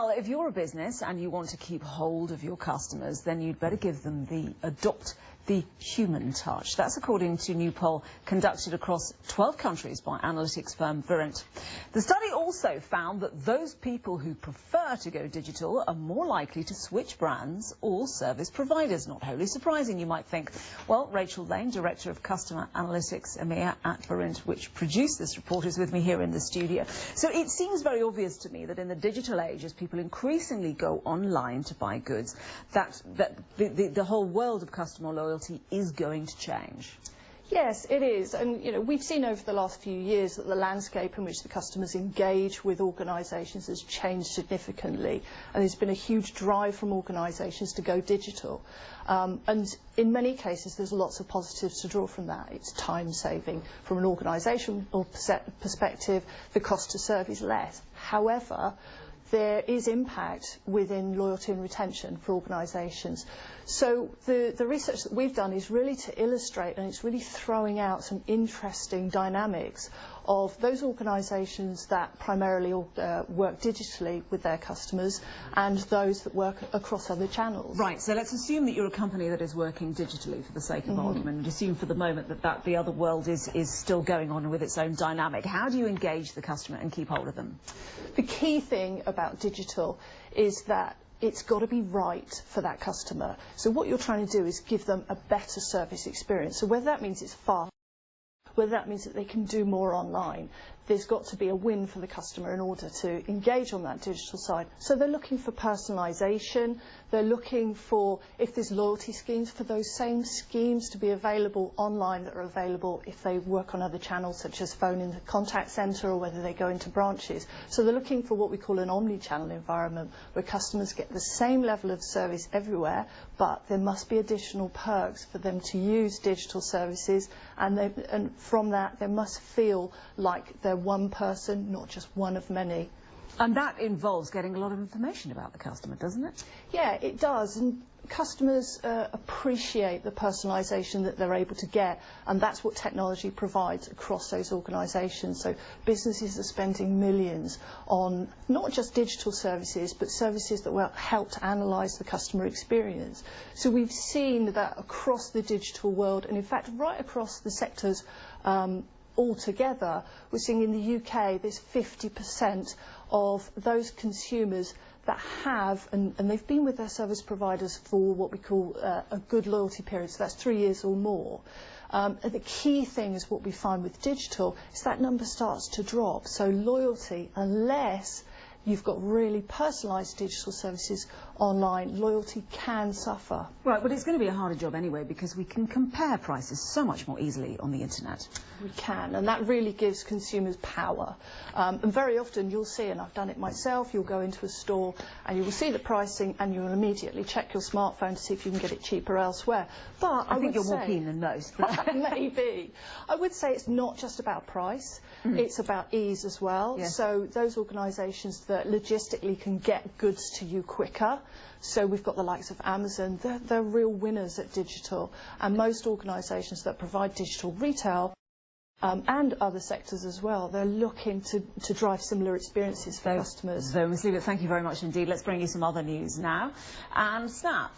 Well, if you're a business and you want to keep hold of your customers, then you'd better give them adopt the human touch. That's according to a new poll conducted across 12 countries by analytics firm Verint. The study also found that those people who prefer to go digital are more likely to switch brands or service providers. Not wholly surprising, you might think. Well, RLANE, Director of Customer Analytics EMEA at Verint, which produced this report, is with me here in the studio. So it seems very obvious to me that in the digital age, as people increasingly go online to buy goods, that the whole world of customer loyalty is going to change. Yes, it is. And, we've seen over the last few years that the landscape in which the customers engage with organisations has changed significantly. And there's been a huge drive from organisations to go digital. And in many cases, there's lots of positives to draw from that. It's time saving. From an organisational perspective, the cost to serve is less. However, there is impact within loyalty and retention for organisations. So the research that we've done is really to illustrate, and it's really throwing out some interesting dynamics of those organisations that primarily work digitally with their customers and those that work across other channels. Right, so let's assume that you're a company that is working digitally for the sake of argument, and assume for the moment that the other world is still going on with its own dynamic. How do you engage the customer and keep hold of them? The key thing about digital is that it's got to be right for that customer. So what you're trying to do is give them a better service experience. So whether that means it's fast, whether that means that they can do more online, there's got to be a win for the customer in order to engage on that digital side. So they're looking for personalisation, they're looking for, if there's loyalty schemes, for those same schemes to be available online that are available if they work on other channels such as phone in the contact centre or whether they go into branches. So they're looking for what we call an omni-channel environment where customers get the same level of service everywhere, but there must be additional perks for them to use digital services, and from that they must feel like they're one person, not just one of many. And that involves getting a lot of information about the customer, doesn't it? Yeah, it does. And customers appreciate the personalisation that they're able to get, and that's what technology provides across those organisations. So businesses are spending millions on not just digital services, but services that will help to analyse the customer experience. So we've seen that across the digital world, and in fact right across the sectors altogether, we're seeing in the UK there's 50% of those consumers that have, and they've been with their service providers for what we call a good loyalty period, so that's 3 years or more. And the key thing is what we find with digital is that number starts to drop. So loyalty, unless you've got really personalised digital services online, loyalty can suffer. Right, but it's going to be a harder job anyway because we can compare prices so much more easily on the internet. We can, and that really gives consumers power. And very often you'll see, and I've done it myself, you'll go into a store and you will see the pricing and you will immediately check your smartphone to see if you can get it cheaper elsewhere. But I think you're more keen than most. Maybe. I would say it's not just about price, it's about ease as well. Yes. So those organisations that logistically can get goods to you quicker. So we've got the likes of Amazon, they're real winners at digital. And most organisations that provide digital retail and other sectors as well, they're looking to drive similar experiences for customers. So, Ms. Leavitt, thank you very much indeed. Let's bring you some other news now. And Snap.